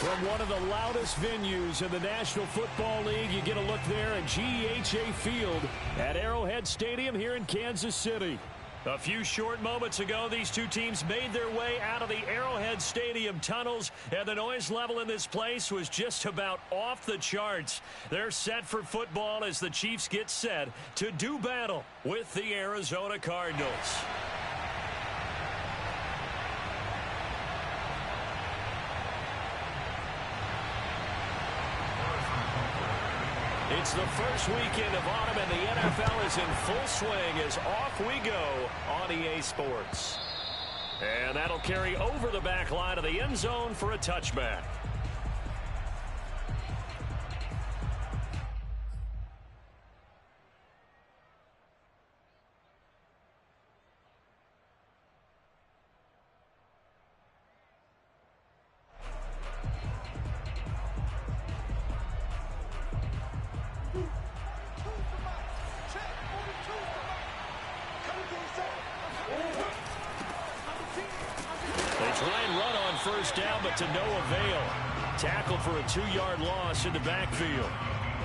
From one of the loudest venues in the National Football League, you get a look there at GEHA Field at Arrowhead Stadium here in Kansas City. A few short moments ago, these two teams made their way out of the Arrowhead Stadium tunnels, and the noise level in this place was just about off the charts. They're set for football as the Chiefs get set to do battle with the Arizona Cardinals. It's the first weekend of autumn, and the NFL is in full swing as off we go on EA Sports. And that'll carry over the back line of the end zone for a touchback. First down, but to no avail. Tackled for a 2-yard loss in the backfield.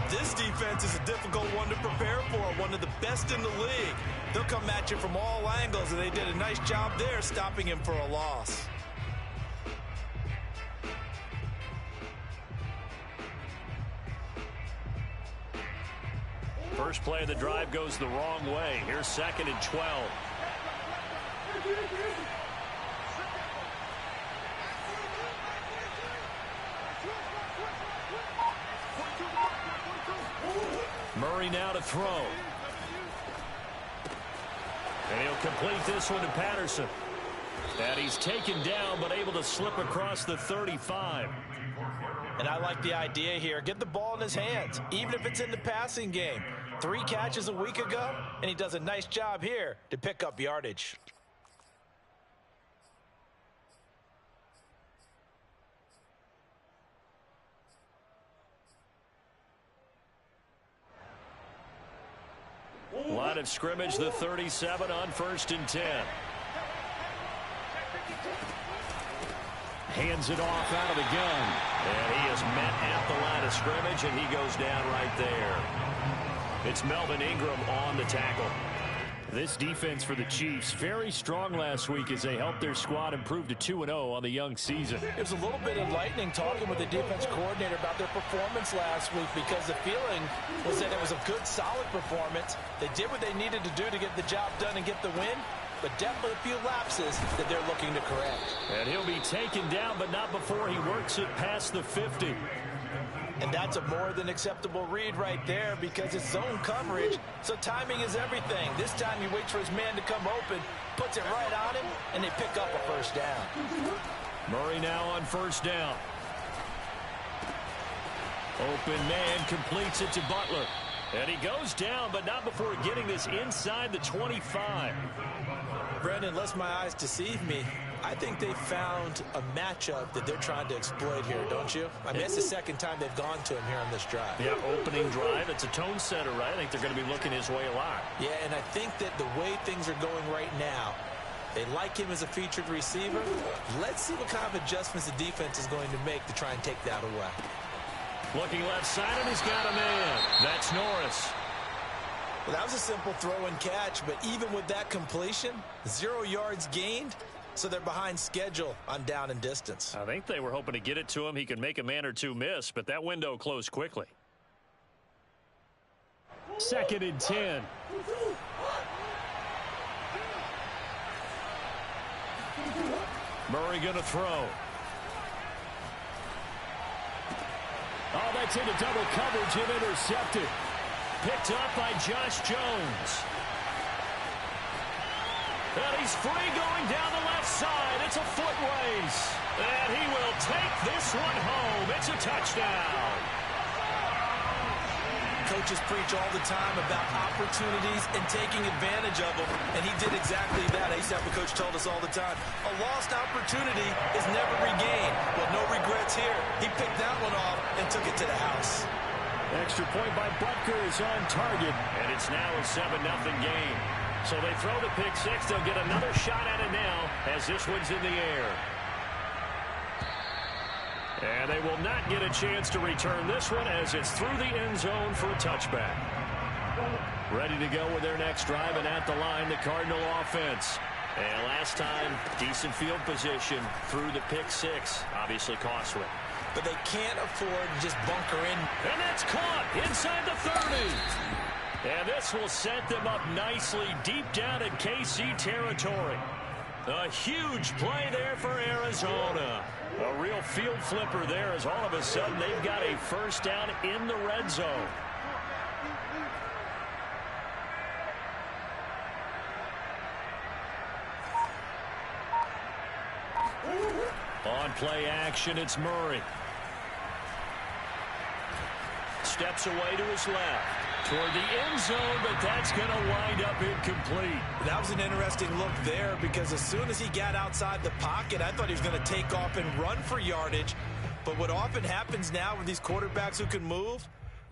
This defense is a difficult one to prepare for, one of the best in the league. They'll come at you from all angles, and they did a nice job there stopping him for a loss. First play of the drive goes the wrong way. Here's 2nd and 12. Murray now to throw. And he'll complete this one to Patterson. And he's taken down, but able to slip across the 35. And I like the idea here. Get the ball in his hands, even if it's in the passing game. 3 catches a week ago, and he does a nice job here to pick up yardage. Line of scrimmage, the 37 on 1st and 10. Hands it off out of the gun. And he is met at the line of scrimmage, and he goes down right there. It's Melvin Ingram on the tackle. This defense for the Chiefs, very strong last week as they helped their squad improve to 2-0 on the young season. It was a little bit enlightening talking with the defense coordinator about their performance last week, because the feeling was that it was a good, solid performance. They did what they needed to do to get the job done and get the win, but definitely a few lapses that they're looking to correct. And he'll be taken down, but not before he works it past the 50. And that's a more than acceptable read right there, because it's zone coverage, so timing is everything. This time he waits for his man to come open, puts it right on him, and they pick up a first down. Murray now on 1st down. Open man completes it to Butler. And he goes down, but not before getting this inside the 25. Brendan, unless my eyes deceive me, I think they found a matchup that they're trying to exploit here, don't you? I mean, it's the second time they've gone to him here on this drive. Yeah, opening drive. It's a tone setter, right? I think they're going to be looking his way a lot. Yeah, and I think that the way things are going right now, they like him as a featured receiver. Let's see what kind of adjustments the defense is going to make to try and take that away. Looking left side, and he's got a man. That's Norris. Well, that was a simple throw and catch, but even with that completion, 0 yards gained, so they're behind schedule on down and distance. I think they were hoping to get it to him. He could make a man or two miss, but that window closed quickly. 2nd and 10. Murray going to throw. Oh, that's into double coverage and intercepted. Picked up by Josh Jones. And he's free going down the left side. It's a foot race. And he will take this one home. It's a touchdown. Coaches preach all the time about opportunities and taking advantage of them, and he did exactly that. I used to have a coach told us all the time, a lost opportunity is never regained. Well, no regrets here. He picked that one off and took it to the house. Extra point by Butker is on target, and it's now a 7-0 game. So they throw the pick six. They'll get another shot at it now as this one's in the air. And they will not get a chance to return this one as it's through the end zone for a touchback. Ready to go with their next drive, and at the line, the Cardinal offense. And last time, decent field position through the pick six. Obviously costly. But they can't afford to just bunker in. And that's caught inside the 30. And this will set them up nicely deep down in KC territory. A huge play there for Arizona. A real field flipper there as all of a sudden they've got a first down in the red zone. On play action, it's Murray. Steps away to his left. Toward the end zone, but that's going to wind up incomplete. That was an interesting look there because as soon as he got outside the pocket, I thought he was going to take off and run for yardage. But what often happens now with these quarterbacks who can move,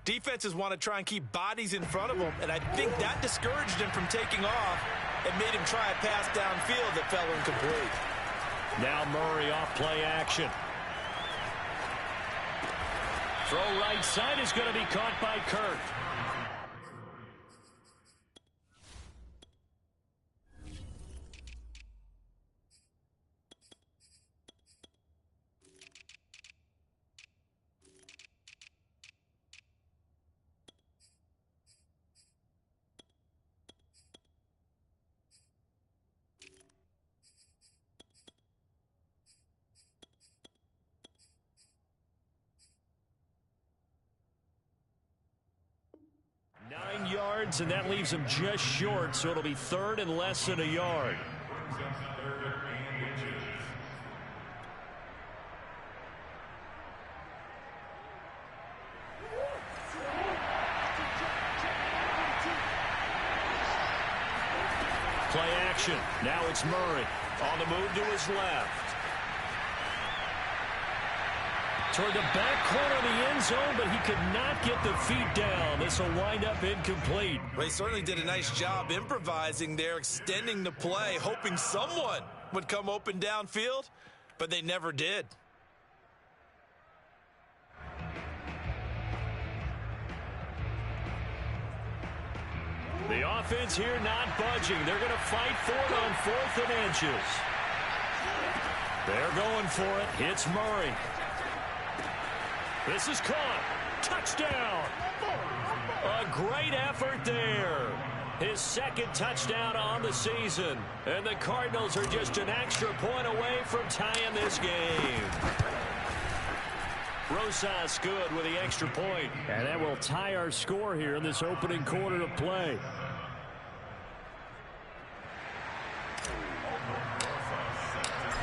defenses want to try and keep bodies in front of them, and I think that discouraged him from taking off and made him try a pass downfield that fell incomplete. Now Murray off play action. Throw right side is going to be caught by Kirk. And that leaves him just short, so it'll be third and less than a yard. Play action. Now it's Murray on the move to his left. Toward the back corner of the end zone, but he could not get the feet down. This will wind up incomplete. Well, he certainly did a nice job improvising there, extending the play, hoping someone would come open downfield, but they never did. The offense here not budging. They're going to fight for it on 4th and inches. They're going for it. It's Murray. This is caught. Touchdown. A great effort there. His second touchdown on the season. And the Cardinals are just an extra point away from tying this game. Rosas good with the extra point. And that will tie our score here in this opening quarter of play.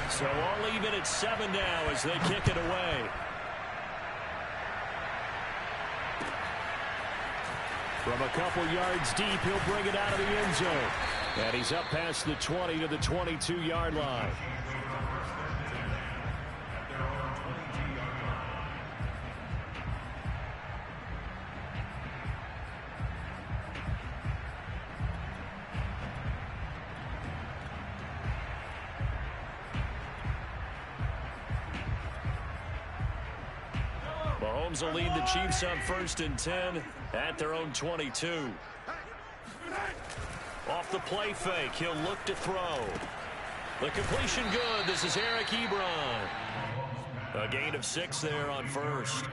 So all even at 7 now as they kick it away. From a couple yards deep, he'll bring it out of the end zone. And he's up past the 20 to the 22-yard line. Mahomes will lead the Chiefs up 1st and 10 at their own 22. Off the play fake, he'll look to throw. The completion good. This is Eric Ebron. A gain of 6 there on first.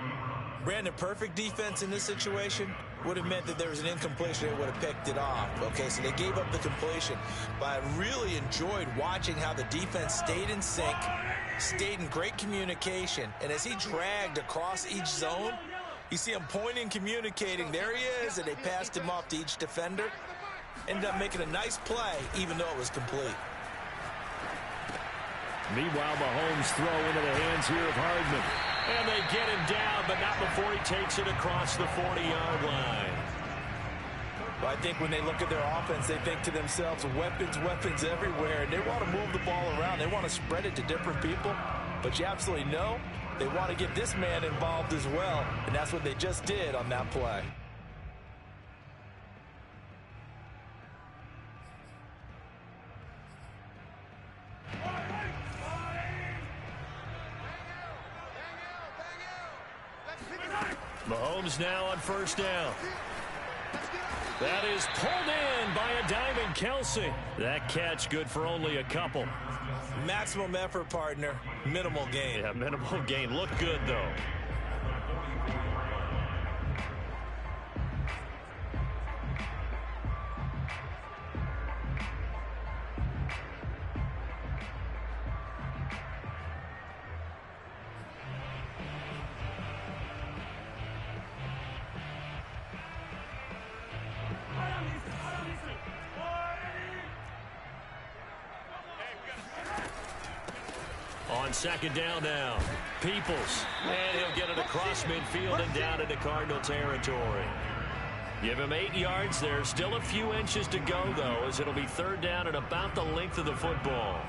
Brandon, perfect defense in this situation would have meant that there was an incompletion. They would have picked it off. Okay, so they gave up the completion. But I really enjoyed watching how the defense stayed in sync, stayed in great communication. And as he dragged across each zone, you see him pointing, communicating. There he is, and they passed him off to each defender. Ended up making a nice play, even though it was complete. Meanwhile, Mahomes throw into the hands here of Hardman. And they get him down, but not before he takes it across the 40-yard line. Well, I think when they look at their offense, they think to themselves, weapons, weapons everywhere. And they want to move the ball around. They want to spread it to different people. But you absolutely know they want to get this man involved as well. And that's what they just did on that play. Mahomes now on first down. That is pulled in by a diving Kelsey. That catch good for only a couple. Maximum effort, partner. Minimal gain. Yeah, minimal gain. Looked good, though. On second down now, Peoples, and he'll get it across midfield and down into Cardinal territory. Give him 8 yards there. Still a few inches to go, though, as it'll be third down and about the length of the football.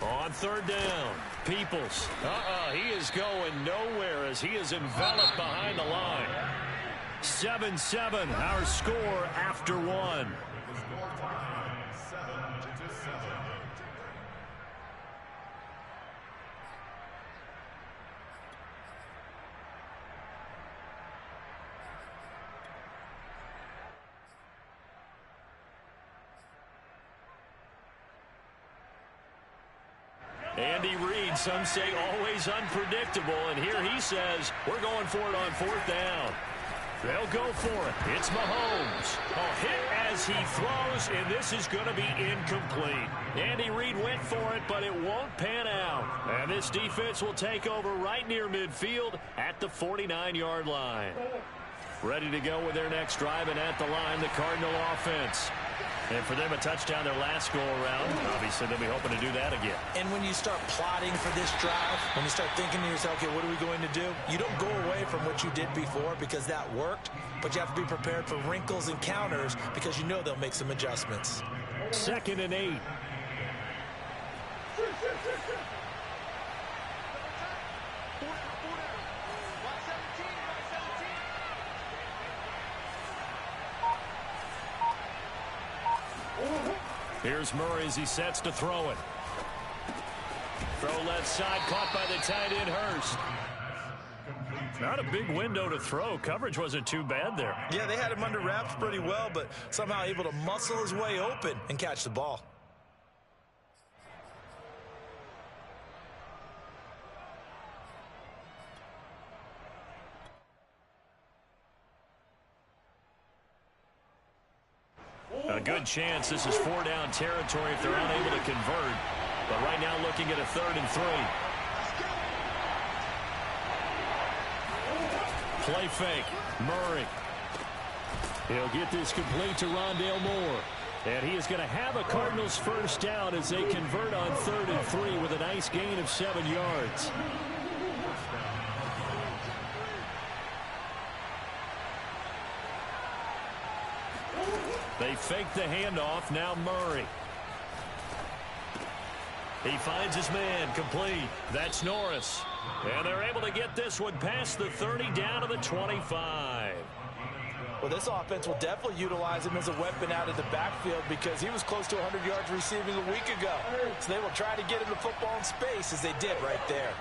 On third down, Peoples. He is going nowhere as he is enveloped behind the line. 7-7, our score after one. Andy Reid, some say always unpredictable, and here he says we're going for it on fourth down. They'll go for it. It's Mahomes. A hit as he throws, and this is going to be incomplete. Andy Reid went for it, but it won't pan out. And this defense will take over right near midfield at the 49-yard line. Ready to go with their next drive, and at the line, the Cardinal offense. And for them, a touchdown their last go-around. Obviously, they'll be hoping to do that again. And when you start plotting for this drive, when you start thinking to yourself, okay, what are we going to do? You don't go away from what you did before because that worked, but you have to be prepared for wrinkles and counters because you know they'll make some adjustments. 2nd and 8. Here's Murray as he sets to throw it. Throw left side, caught by the tight end Hurst. Not a big window to throw. Coverage wasn't too bad there. Yeah, they had him under wraps pretty well, but somehow able to muscle his way open and catch the ball. A good chance this is 4-down territory if they're unable to convert. But right now looking at a 3rd and 3. Play fake. Murray. He'll get this complete to Rondale Moore. And he is going to have a Cardinals first down as they convert on 3rd and 3 with a nice gain of 7 yards. They fake the handoff. Now Murray. He finds his man complete. That's Norris. And they're able to get this one past the 30 down to the 25. Well, this offense will definitely utilize him as a weapon out of the backfield because he was close to 100 yards receiving a week ago. So they will try to get him the football in space as they did right there.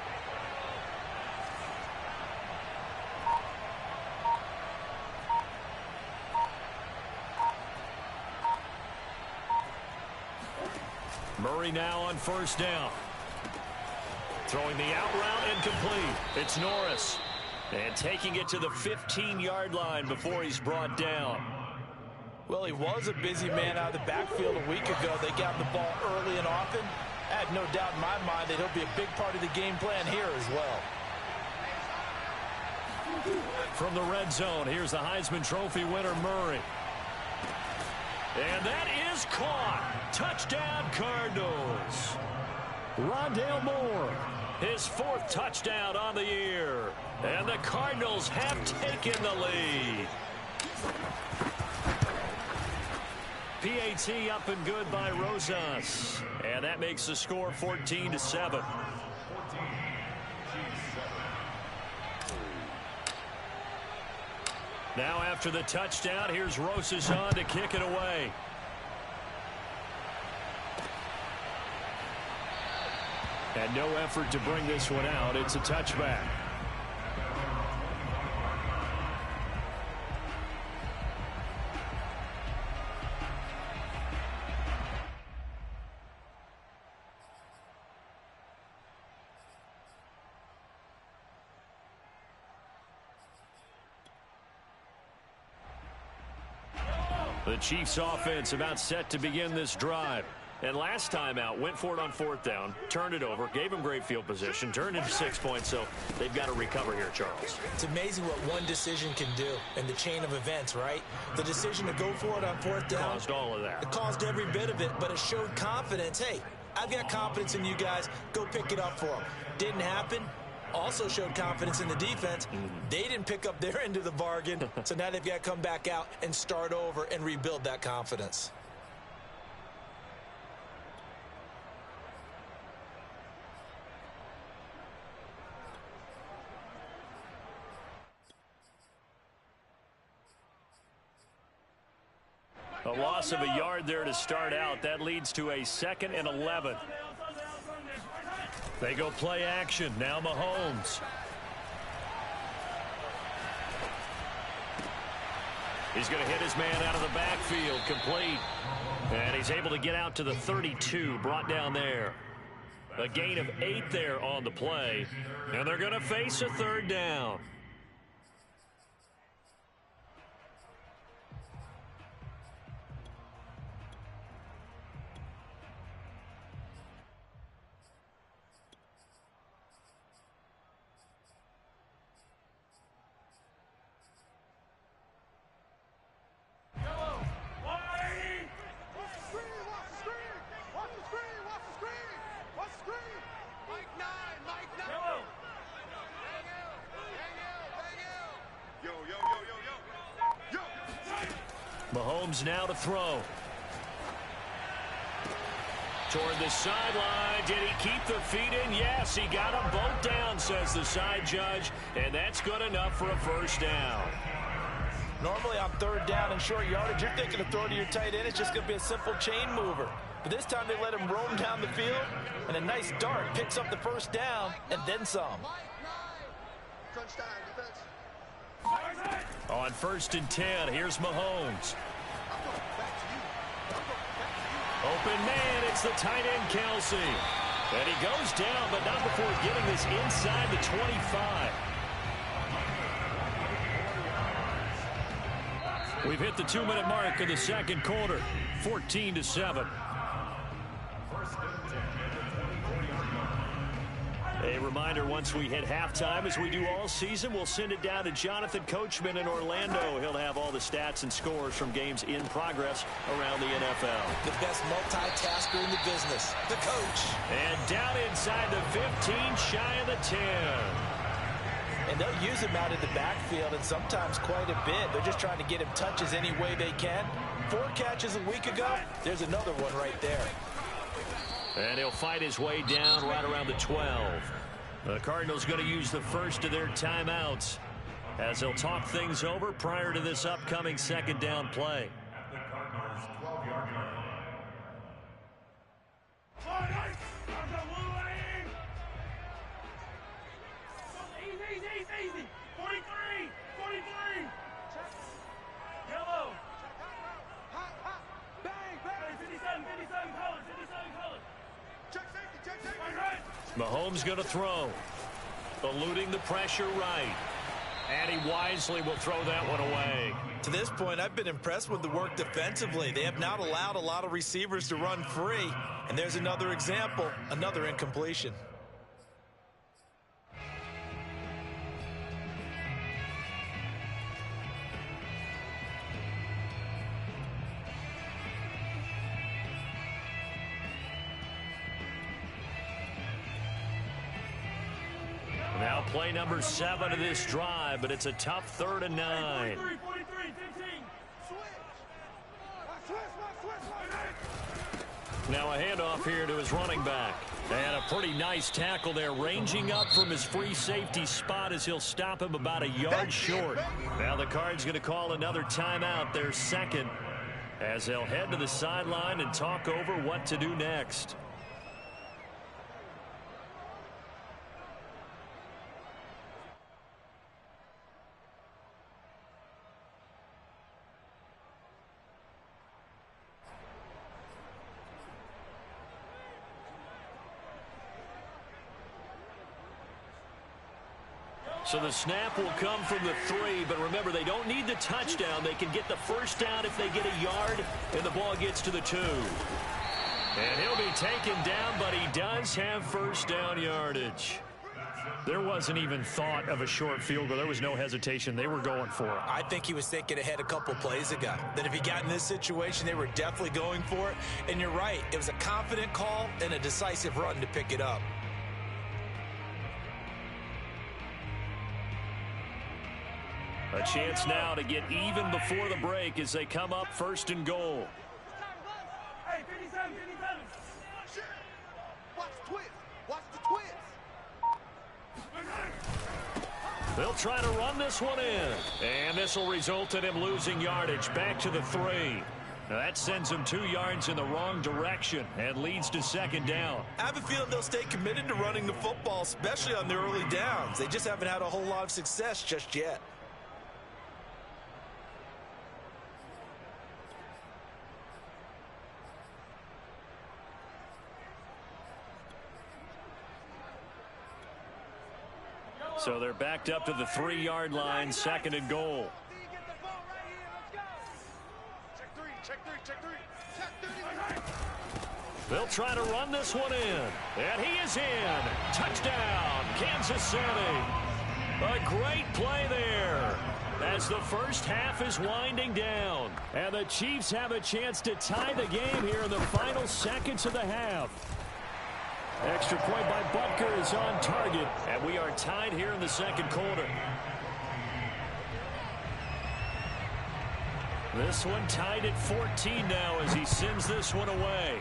Murray now on first down. Throwing the out route incomplete. It's Norris. And taking it to the 15-yard line before he's brought down. Well, he was a busy man out of the backfield a week ago. They got him the ball early and often. I have no doubt in my mind that he'll be a big part of the game plan here as well. From the red zone, here's the Heisman Trophy winner, Murray. And that is caught. Touchdown, Cardinals. Rondale Moore, his 4th touchdown on the year. And the Cardinals have taken the lead. PAT up and good by Rosas. And that makes the score 14-7. Now after the touchdown, here's Rosas on to kick it away. And no effort to bring this one out. It's a touchback. The Chiefs offense about set to begin this drive. And last time out, went for it on 4th down, turned it over, gave them great field position, turned it for 6 points, so they've got to recover here, Charles. It's amazing what one decision can do in the chain of events, right? The decision to go for it on 4th down. Caused all of that. It caused every bit of it, but it showed confidence. Hey, I've got confidence in you guys. Go pick it up for them. Didn't happen. Also showed confidence in the defense. They didn't pick up their end of the bargain, so now they've got to come back out and start over and rebuild that confidence. A loss of a yard there to start out. That leads to a 2nd and 11. They go play action. Now Mahomes. He's going to hit his man out of the backfield. Complete. And he's able to get out to the 32. Brought down there. A gain of 8 there on the play. And they're going to face a 3rd down. Mahomes now to throw. Toward the sideline. Did he keep the feet in? Yes, he got them both down, says the side judge. And that's good enough for a 1st down. Normally on 3rd down and short yardage, you're thinking of throwing to your tight end. It's just going to be a simple chain mover. But this time they let him roam down the field, and a nice dart picks up the 1st down and then some. On 1st and 10, here's Mahomes. Open man, it's the tight end, Kelsey. And he goes down, but not before getting this inside the 25. We've hit the 2-minute mark of the 2nd quarter, 14-7. A reminder, once we hit halftime, as we do all season, we'll send it down to Jonathan Coachman in Orlando. He'll have all the stats and scores from games in progress around the NFL. The best multitasker in the business, the coach. And down inside the 15, shy of the 10. And they'll use him out in the backfield, and sometimes quite a bit. They're just trying to get him touches any way they can. 4 catches a week ago. There's another one right there. And he'll fight his way down right around the 12. The Cardinals going to use the first of their timeouts as they'll talk things over prior to this upcoming 2nd down play. Easy. 43. Yellow. Bang. 57 colors. Check safety. Mahomes going to throw. Eluding the pressure right. And he wisely will throw that one away. To this point, I've been impressed with the work defensively. They have not allowed a lot of receivers to run free. And there's another example, another incompletion. Now play number 7 of this drive, but it's a tough 3rd and 9. 43, 15. Now a handoff here to his running back. And a pretty nice tackle there, ranging up from his free safety spot as he'll stop him about a yard short. Now the Cards going to call another timeout, their second, as they'll head to the sideline and talk over what to do next. So the snap will come from the 3, but remember, they don't need the touchdown. They can get the first down if they get a yard, and the ball gets to the 2. And he'll be taken down, but he does have first down yardage. There wasn't even thought of a short field goal. There was no hesitation. They were going for it. I think he was thinking ahead a couple plays ago, that if he got in this situation, they were definitely going for it. And you're right. It was a confident call and a decisive run to pick it up. A chance now to get even before the break as they come up first and goal. Hey, 57, 57. Watch the twist. Watch the twist. They'll try to run this one in. And this will result in him losing yardage back to the 3. Now that sends him 2 yards in the wrong direction and leads to second down. I have a feeling they'll stay committed to running the football, especially on their early downs. They just haven't had a whole lot of success just yet. So they're backed up to the 3-yard line, second and goal. They'll try to run this one in. And he is in. Touchdown, Kansas City. A great play there as the first half is winding down. And the Chiefs have a chance to tie the game here in the final seconds of the half. Extra point by Butker is on target, and we are tied here in the second quarter. This one tied at 14 now as he sends this one away.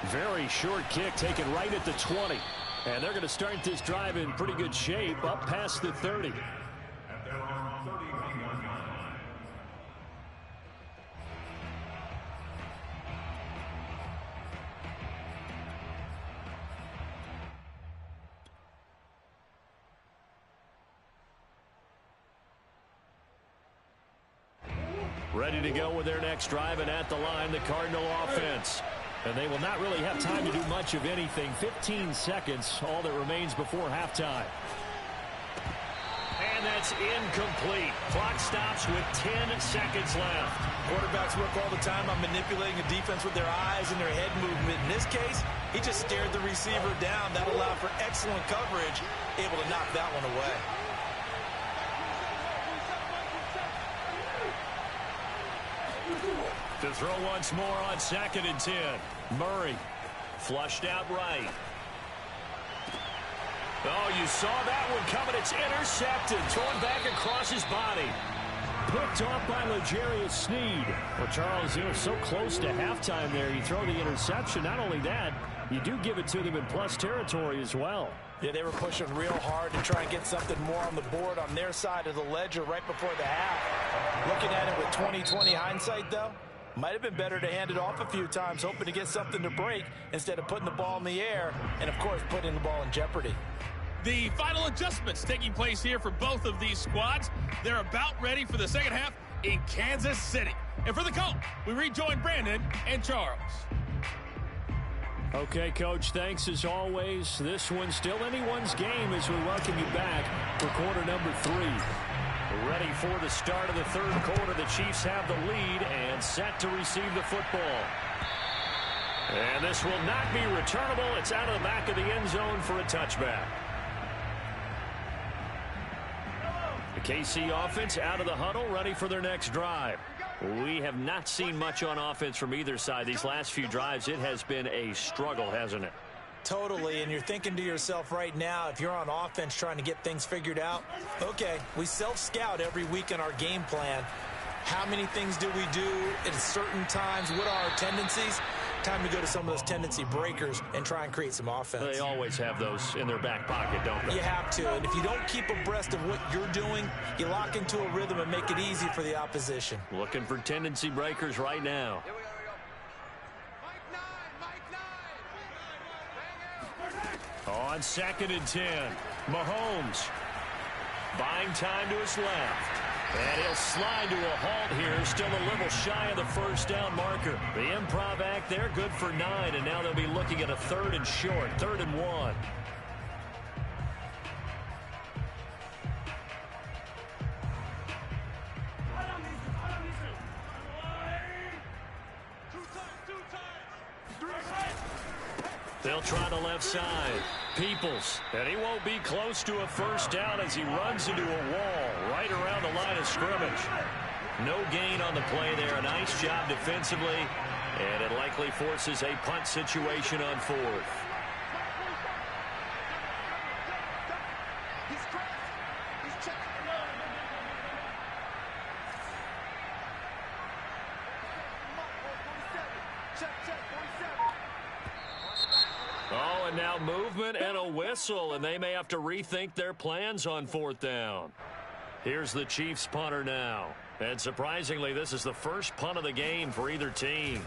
Very short kick taken right at the 20. And they're going to start this drive in pretty good shape up past the 30. Ready to go with their next drive, and at the line, the Cardinal offense. And they will not really have time to do much of anything. 15 seconds, all that remains before halftime. And that's incomplete. Clock stops with 10 seconds left. Quarterbacks work all the time on manipulating a defense with their eyes and their head movement. In this case, he just stared the receiver down. That allowed for excellent coverage, able to knock that one away. To throw once more on second and 10. Murray flushed out right. Oh, you saw that one coming. It's intercepted. Thrown back across his body. Picked off by L'Jarius Sneed. Well, Charles, you know, so close to halftime there. You throw the interception. Not only that, you do give it to them in plus territory as well. Yeah, they were pushing real hard to try and get something more on the board on their side of the ledger right before the half. Looking at it with 20/20 hindsight, though, might have been better to hand it off a few times, hoping to get something to break instead of putting the ball in the air and, of course, putting the ball in jeopardy. The final adjustments taking place here for both of these squads. They're about ready for the second half in Kansas City. And for the call, we rejoin Brandon and Charles. Okay, Coach, thanks as always. This one's still anyone's game as we welcome you back for quarter number 3. Ready for the start of the third quarter. The Chiefs have the lead and set to receive the football. And this will not be returnable. It's out of the back of the end zone for a touchback. The KC offense out of the huddle, ready for their next drive. We have not seen much on offense from either side. These last few drives, it has been a struggle, hasn't it? Totally, and you're thinking to yourself right now, if you're on offense trying to get things figured out, okay, we self-scout every week in our game plan. How many things do we do at certain times? What are our tendencies? time to go to some of those tendency breakers and try and create some offense. They always have those in their back pocket, don't they? You have to, and if you don't keep abreast of what you're doing, you lock into a rhythm and make it easy for the opposition. Looking for tendency breakers right now. Here we go. Mike 9. On 2nd and 10, Mahomes buying time to his left. And he'll slide to a halt here, still a little shy of the first down marker. The improv act there, good for 9, and now they'll be looking at a 3rd and short, 3rd and 1. They'll try the left side. Peoples, and he won't be close to a first down as he runs into a wall right around the line of scrimmage. No gain on the play there. A nice job defensively, and it likely forces a punt situation on 4th. He's cracked. He's checked. Check, 47. Oh, and now movement and a whistle, and they may have to rethink their plans on 4th down. Here's the Chiefs punter now. And surprisingly, this is the first punt of the game for either team.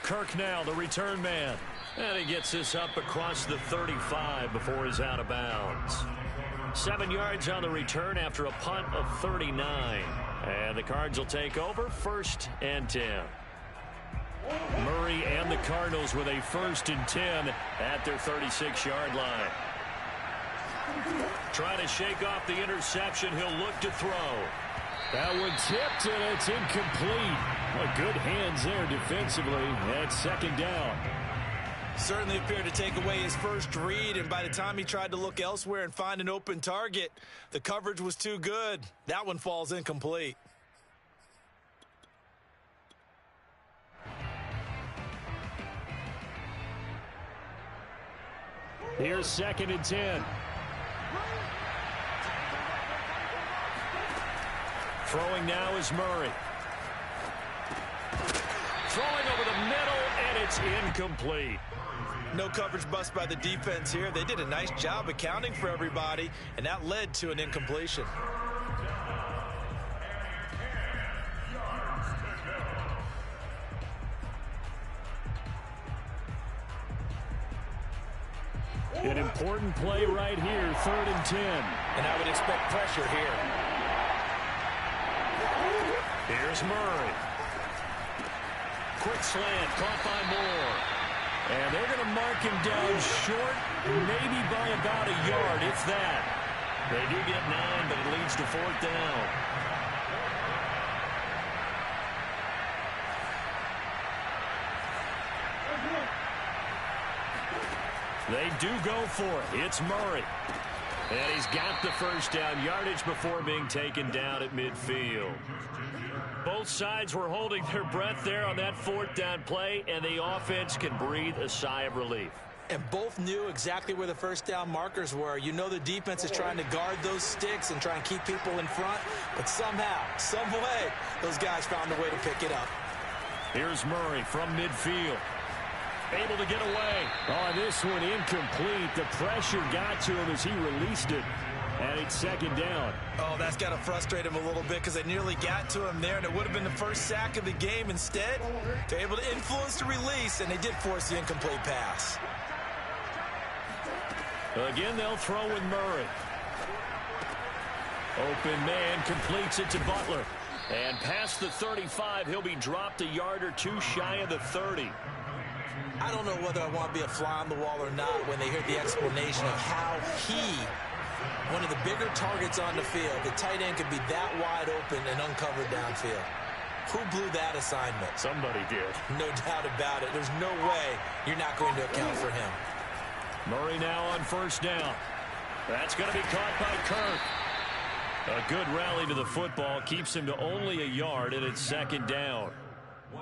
Kirk now, the return man. And he gets this up across the 35 before he's out of bounds. 7 yards on the return after a punt of 39. And the Cards will take over 1st and 10. Murray and the Cardinals with a 1st and 10 at their 36-yard line. Trying to shake off the interception. He'll look to throw. That one tipped, and it's incomplete. Well, good hands there defensively at 2nd down. Certainly appeared to take away his first read, and by the time he tried to look elsewhere and find an open target, the coverage was too good. That one falls incomplete. Here's 2nd and 10. Throwing now is Murray. Throwing over the middle, and it's incomplete. No coverage bust by the defense here. They did a nice job accounting for everybody, and that led to an incompletion. An important play right here, 3rd and 10. And I would expect pressure here. Here's Murray. Quick slant, caught by Moore. And they're going to mark him down short, maybe by about a yard, if that. They do get 9, but it leads to 4th down. They do go for it. It's Murray. And he's got the first down yardage before being taken down at midfield. Both sides were holding their breath there on that 4th down play, and the offense can breathe a sigh of relief. And both knew exactly where the first down markers were. You know the defense is trying to guard those sticks and try and keep people in front, but somehow, some way, those guys found a way to pick it up. Here's Murray from midfield. Able to get away. Oh, this one incomplete. The pressure got to him as he released it. And it's 2nd down. Oh, that's got to frustrate him a little bit because they nearly got to him there, and it would have been the first sack of the game. Instead, they're able to influence the release, and they did force the incomplete pass. Again, they'll throw with Murray. Open man completes it to Butler. And past the 35, he'll be dropped a yard or two shy of the 30. I don't know whether I want to be a fly on the wall or not when they hear the explanation of how he, one of the bigger targets on the field, the tight end could be that wide open and uncovered downfield. Who blew that assignment? Somebody did. No doubt about it. There's no way you're not going to account for him. Murray now on 1st down. That's going to be caught by Kirk. A good rally to the football keeps him to only a yard, and it's 2nd down.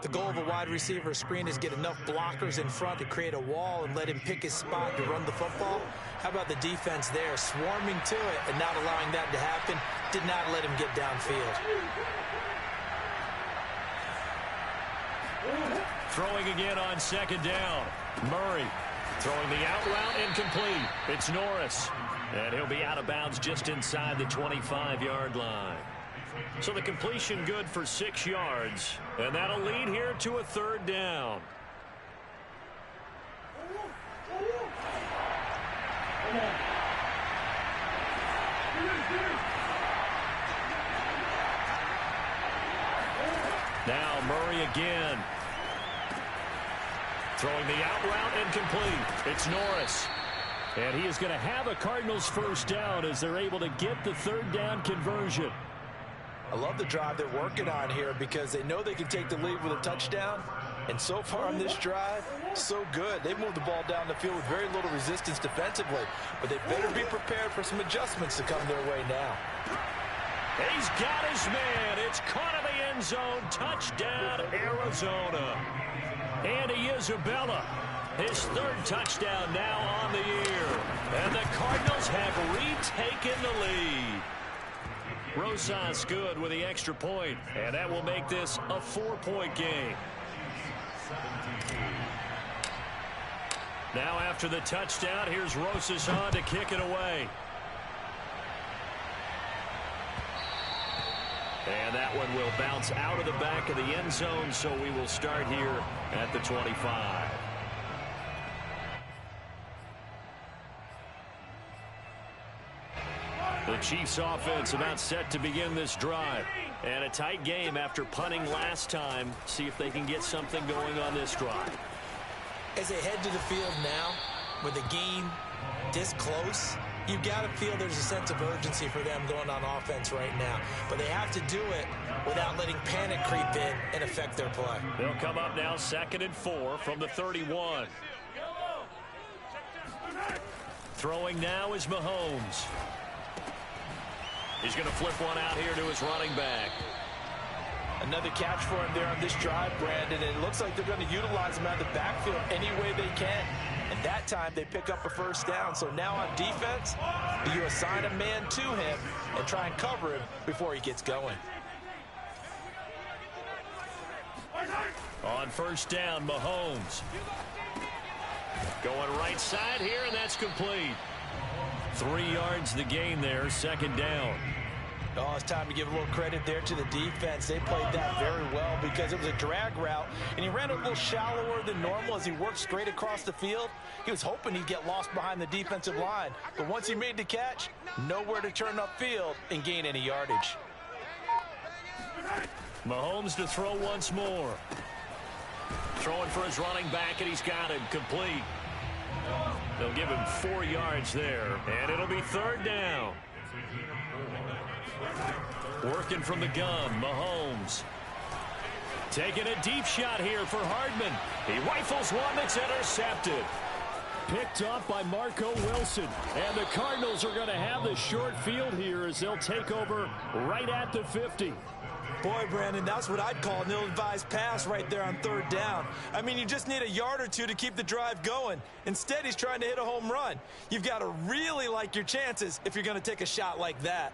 The goal of a wide receiver screen is get enough blockers in front to create a wall and let him pick his spot to run the football. How about the defense there, swarming to it and not allowing that to happen? Did not let him get downfield. Throwing again on second down. Murray throwing the out route incomplete. It's Norris. And he'll be out of bounds just inside the 25-yard line. So the completion good for 6 yards. And that'll lead here to a third down. Now Murray again. Throwing the out route incomplete. It's Norris. And he is going to have a Cardinals first down as they're able to get the third down conversion. I love the drive they're working on here because they know they can take the lead with a touchdown. And so far on this drive, so good. They moved the ball down the field with very little resistance defensively. But they better be prepared for some adjustments to come their way now. He's got his man. It's caught in the end zone. Touchdown, Arizona. Andy Isabella, his third touchdown now on the year. And the Cardinals have retaken the lead. Rosas good with the extra point, and that will make this a 4-point game. Now after the touchdown, here's Rosas on to kick it away. And that one will bounce out of the back of the end zone, so we will start here at the 25. The Chiefs offense about set to begin this drive. And a tight game after punting last time. See if they can get something going on this drive. As they head to the field now, with the game this close, you've got to feel there's a sense of urgency for them going on offense right now. But they have to do it without letting panic creep in and affect their play. They'll come up now 2nd and 4 from the 31. Throwing now is Mahomes. He's going to flip one out here to his running back. Another catch for him there on this drive, Brandon. And it looks like they're going to utilize him out of the backfield any way they can. And that time they pick up a first down. So now on defense, you assign a man to him and try and cover him before he gets going. On first down, Mahomes. Going right side here, and that's complete. 3 yards the gain there, 2nd down. Oh, it's time to give a little credit there to the defense. They played that very well because it was a drag route, and he ran a little shallower than normal as he worked straight across the field. He was hoping he'd get lost behind the defensive line, but once he made the catch, nowhere to turn upfield and gain any yardage. Mahomes to throw once more. Throwing for his running back, and he's got him complete. They'll give him 4 yards there, and it'll be 3rd down. Working from the gun, Mahomes. Taking a deep shot here for Hardman. He rifles one that's intercepted. Picked off by Marco Wilson. And the Cardinals are going to have the short field here as they'll take over right at the 50. Boy, Brandon, that's what I'd call an ill-advised pass right there on 3rd down. I mean, you just need a yard or two to keep the drive going. Instead, he's trying to hit a home run. You've got to really like your chances if you're going to take a shot like that.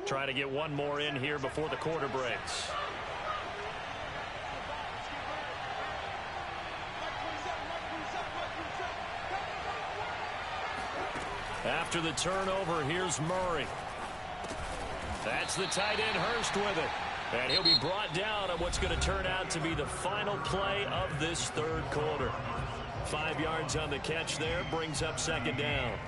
Trying to get one more in here before the quarter breaks. After the turnover, here's Murray. That's the tight end, Hurst, with it. And he'll be brought down on what's going to turn out to be the final play of this 3rd quarter. 5 yards on the catch there, brings up 2nd down.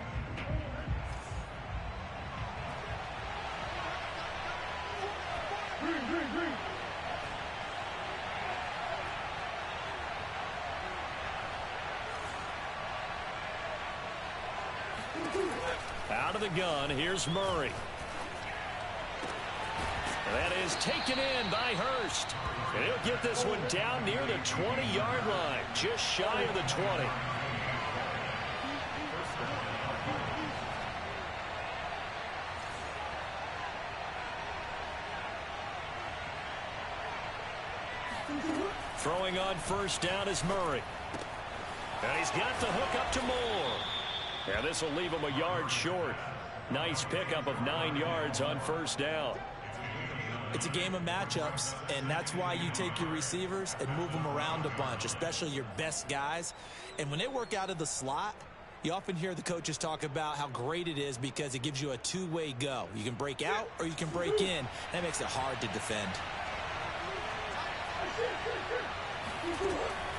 Out of the gun, here's Murray. That is taken in by Hurst. And he'll get this one down near the 20-yard line, just shy of the 20. Throwing on first down is Murray. And he's got the hook up to Moore. And this will leave him a yard short. Nice pickup of 9 yards on first down. It's a game of matchups, and that's why you take your receivers and move them around a bunch, especially your best guys. And when they work out of the slot, you often hear the coaches talk about how great it is because it gives you a two-way go. You can break out or you can break in. That makes it hard to defend.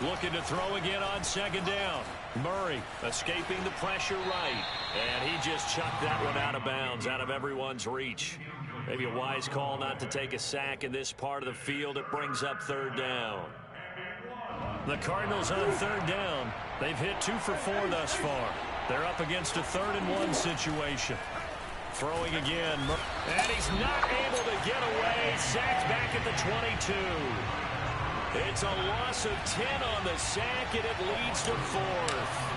Looking to throw again on second down. Murray escaping the pressure right. And he just chucked that one out of bounds, out of everyone's reach. Maybe a wise call not to take a sack in this part of the field. It brings up third down. The Cardinals on third down. They've hit 2 for 4 thus far. They're up against a 3rd and 1 situation. Throwing again. And he's not able to get away. Sacked back at the 22. It's a loss of 10 on the sack, and it leads to 4th.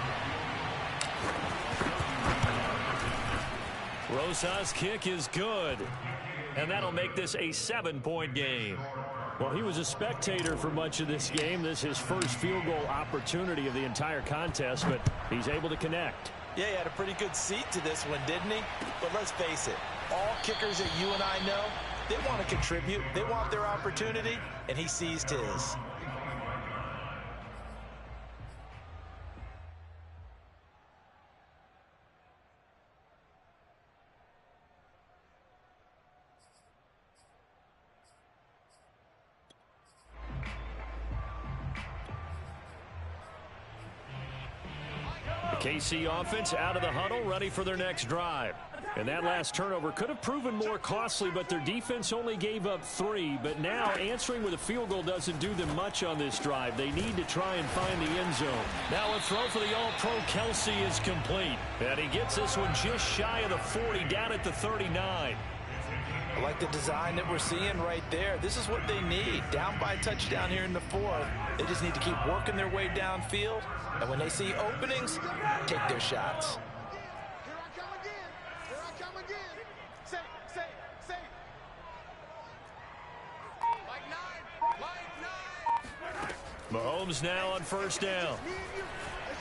Rosas' kick is good. And that'll make this a 7-point game. Well, he was a spectator for much of this game. This is his first field goal opportunity of the entire contest, but he's able to connect. Yeah, he had a pretty good seat to this one, didn't he? But let's face it, all kickers that you and I know, they want to contribute. They want their opportunity, and he seized his. KC offense out of the huddle, ready for their next drive. And that last turnover could have proven more costly, but their defense only gave up 3. But now answering with a field goal doesn't do them much on this drive. They need to try and find the end zone. Now a throw for the All-Pro Kelsey is complete. And he gets this one just shy of the 40, down at the 39. I like the design that we're seeing right there. This is what they need. Down by a touchdown here in the 4th. They just need to keep working their way downfield. And when they see openings, take their shots. Here I come again. Here I come again. Say. Mike 9. Mahomes now on first down.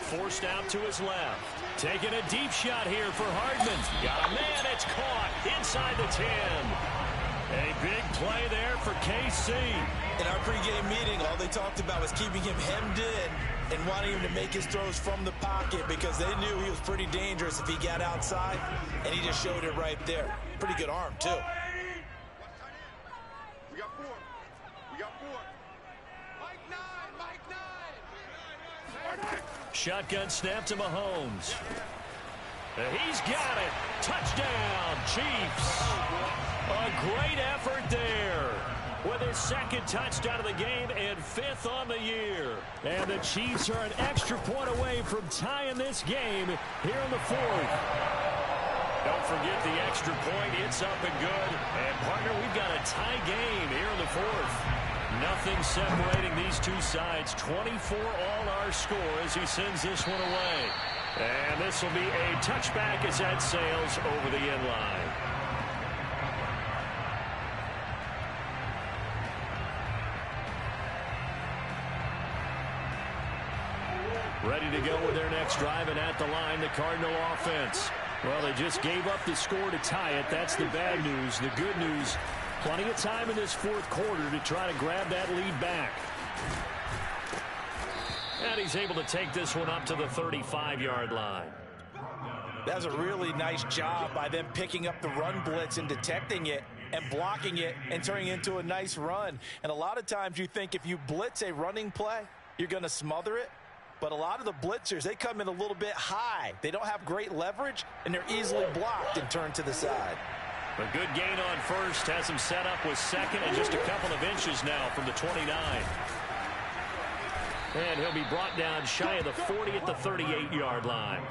Forced out to his left. Taking a deep shot here for Hardman. Got a man, it's caught inside the 10. A big play there for KC. In our pregame meeting, all they talked about was keeping him hemmed in and wanting him to make his throws from the pocket because they knew he was pretty dangerous if he got outside, and he just showed it right there. Pretty good arm, too. We got 4. Mike 9. Shotgun snap to Mahomes. He's got it. Touchdown, Chiefs. A great effort there. With his 2nd touchdown of the game and 5th on the year. And the Chiefs are an extra point away from tying this game here in the 4th. Don't forget the extra point. It's up and good. And, partner, we've got a tie game here in the 4th. Nothing separating these two sides. 24 all our score as he sends this one away. And this will be a touchback as that sails over the end line. Ready to go with their next drive, and at the line, the Cardinal offense. Well, they just gave up the score to tie it. That's the bad news. The good news, plenty of time in this 4th quarter to try to grab that lead back. And he's able to take this one up to the 35-yard line. That's a really nice job by them picking up the run blitz and detecting it and blocking it and turning it into a nice run. And a lot of times you think if you blitz a running play, you're going to smother it. But a lot of the blitzers, they come in a little bit high. They don't have great leverage, and they're easily blocked and turned to the side. A good gain on first. Has him set up with 2nd and just a couple of inches now from the 29. And he'll be brought down shy of the 40 at the 38-yard line.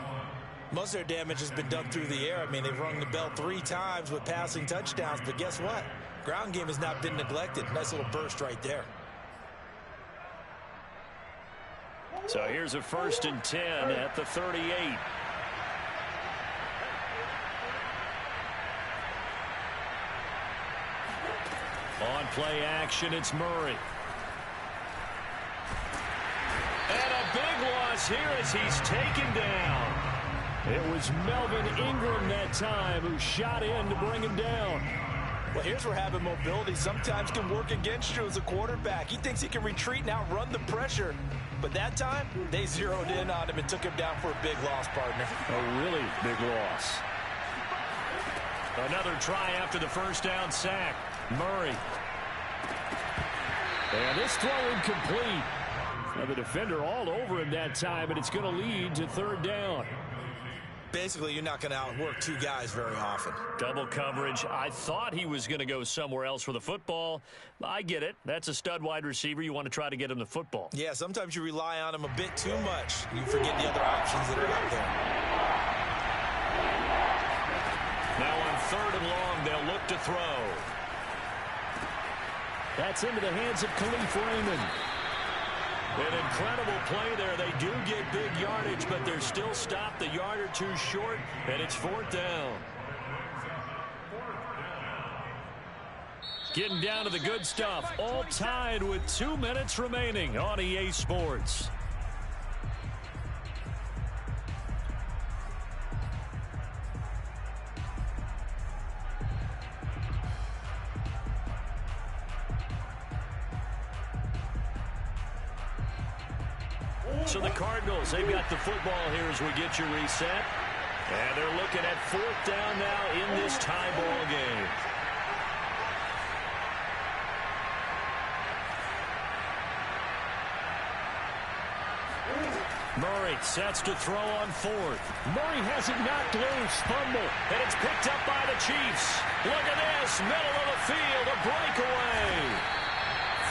Most of their damage has been done through the air. I mean, they've rung the bell 3 times with passing touchdowns. But guess what? Ground game has not been neglected. Nice little burst right there. So here's a 1st and 10 at the 38. On play action, it's Murray. And a big loss here as he's taken down. It was Melvin Ingram that time who shot in to bring him down. Well, here's where having mobility sometimes can work against you as a quarterback. He thinks he can retreat and outrun the pressure. But that time, they zeroed in on him and took him down for a big loss, partner. A really big loss. Another try after the first down sack. Murray. And this throw incomplete. Now the defender all over him that time, and it's going to lead to third down. Basically, you're not going to outwork two guys very often. Double coverage. I thought he was going to go somewhere else for the football. I get it. That's a stud wide receiver. You want to try to get him the football. Yeah, sometimes you rely on him a bit too much. You forget the other options that are out there. Now on third and long, they'll look to throw. That's into the hands of Khalif Raymond. An incredible play there. They do get big yardage, but they're still stopped a yard or two short, and it's fourth down. Getting down to the good stuff. All tied with 2 minutes remaining on EA Sports. So the Cardinals, they've got the football here as we get you reset. And they're looking at fourth down now in this tie ball game. Murray sets to throw on fourth. Murray has it knocked loose. Fumble. And it's picked up by the Chiefs. Look at this. Middle of the field. A breakaway.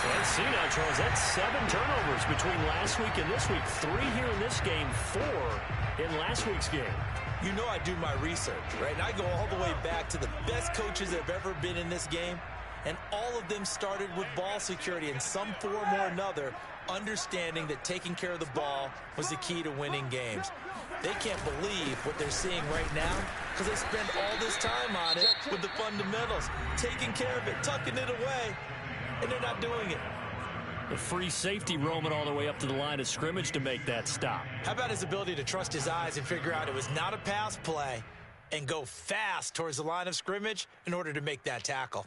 Let's see now, Charles. That's 7 turnovers between last week and this week. 3 here in this game, 4 in last week's game. You know I do my research, right? And I go all the way back to the best coaches that have ever been in this game. And all of them started with ball security in some form or another, understanding that taking care of the ball was the key to winning games. They can't believe what they're seeing right now because they spend all this time on it with the fundamentals, taking care of it, tucking it away. And they're not doing it. The free safety roaming all the way up to the line of scrimmage to make that stop. How about his ability to trust his eyes and figure out it was not a pass play and go fast towards the line of scrimmage in order to make that tackle?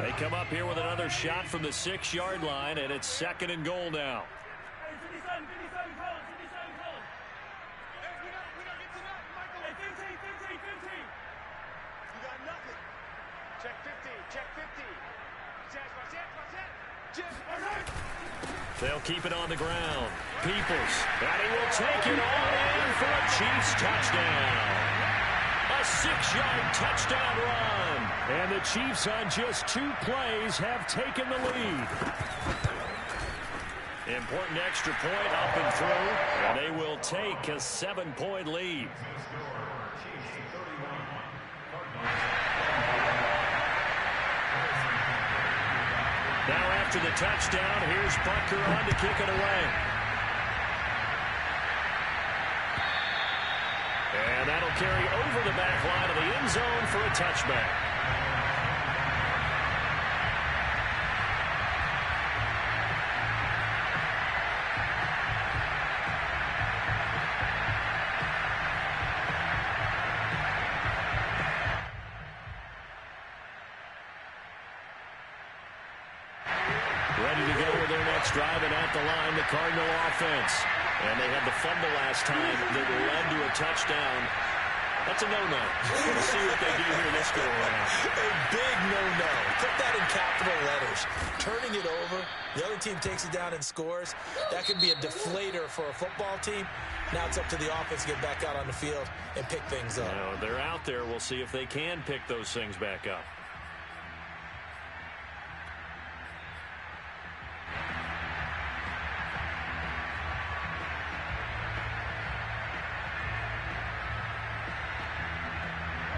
They come up here with another shot from the 6-yard line, and it's second and goal now. They'll keep it on the ground. Peoples, and he will take it all in for a Chiefs touchdown. A 6-yard touchdown run. And the Chiefs on just 2 plays have taken the lead. Important extra point up and through. And they will take a 7-point lead. Now after the touchdown, here's Butker on to kick it away. And that'll carry over the back line of the end zone for a touchback. Ready to go with their next drive, and at the line, the Cardinal offense. And they had the fumble last time that led to a touchdown. That's a no-no. We'll see what they do here this go around. A big no-no. Put that in capital letters. Turning it over, the other team takes it down and scores. That could be a deflator for a football team. Now it's up to the offense to get back out on the field and pick things up. Now, they're out there. We'll see if they can pick those things back up.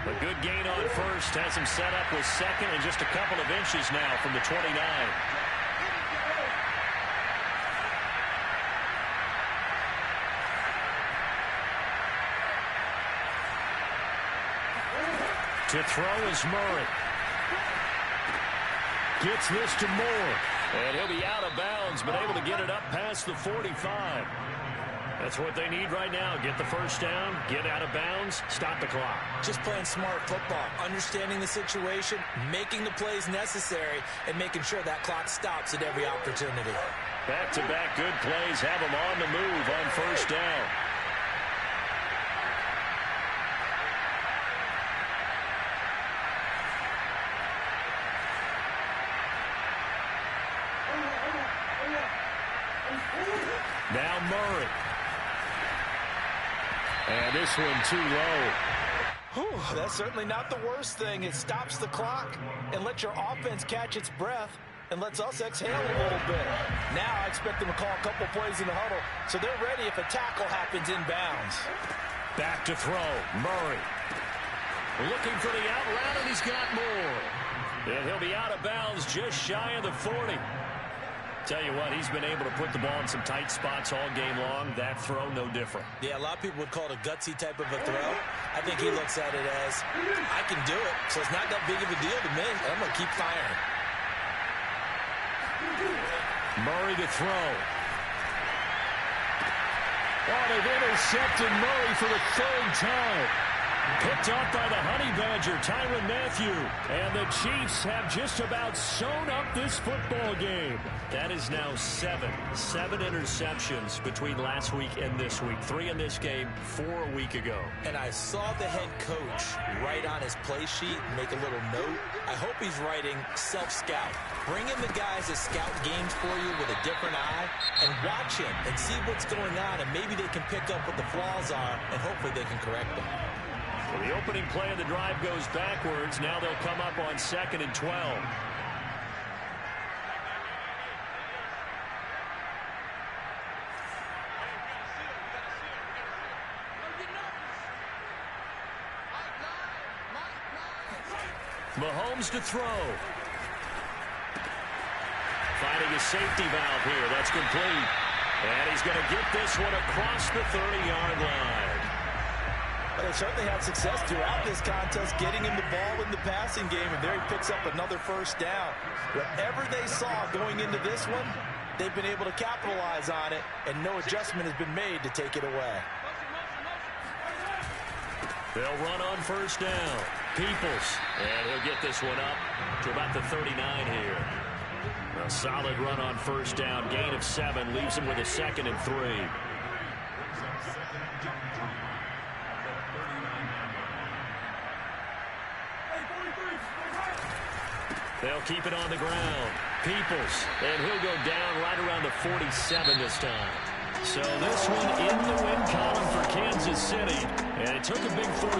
A good gain on first has him set up with second and just a couple of inches now from the 29. To throw is Murray. Gets this to Moore. And he'll be out of bounds, but able to get it up past the 45. That's what they need right now. Get the first down, get out of bounds, stop the clock. Just playing smart football, understanding the situation, making the plays necessary, and making sure that clock stops at every opportunity. Back-to-back good plays have them on the move on first down. Now Murray. And this one too low. Whew, that's certainly not the worst thing. It stops the clock and lets your offense catch its breath and lets us exhale a little bit. Now I expect them to call a couple plays in the huddle so they're ready if a tackle happens inbounds. Back to throw. Murray. Looking for the out route, and he's got more. And he'll be out of bounds just shy of the 40. Tell you what, he's been able to put the ball in some tight spots all game long. That throw, no different. Yeah, a lot of people would call it a gutsy type of a throw. I think he looks at it as, I can do it, so it's not that big of a deal to me. I'm going to keep firing. Murray to throw. Oh, they've intercepted Murray for the third time. Picked up by the Honey Badger, Tyrann Mathieu. And the Chiefs have just about sewn up this football game. That is now seven interceptions between last week and this week. 3 in this game, 4 a week ago. And I saw the head coach write on his play sheet, make a little note. I hope he's writing self-scout. Bring in the guys that scout games for you with a different eye and watch him and see what's going on, and maybe they can pick up what the flaws are, and hopefully they can correct them. Well, the opening play of the drive goes backwards. Now they'll come up on 2nd and 12. Mahomes to throw. Finding a safety valve here. That's complete. And he's going to get this one across the 30-yard line. Well, they certainly had success throughout this contest, getting him the ball in the passing game, and there he picks up another first down. Whatever they saw going into this one, they've been able to capitalize on it, and no adjustment has been made to take it away. They'll run on first down. Peoples, and he'll get this one up to about the 39 here. A solid run on first down, gain of 7, leaves him with a 2nd and 3. They'll keep it on the ground. Peoples, and he'll go down right around the 47 this time. So this one in the win column for Kansas City, and it took a big 4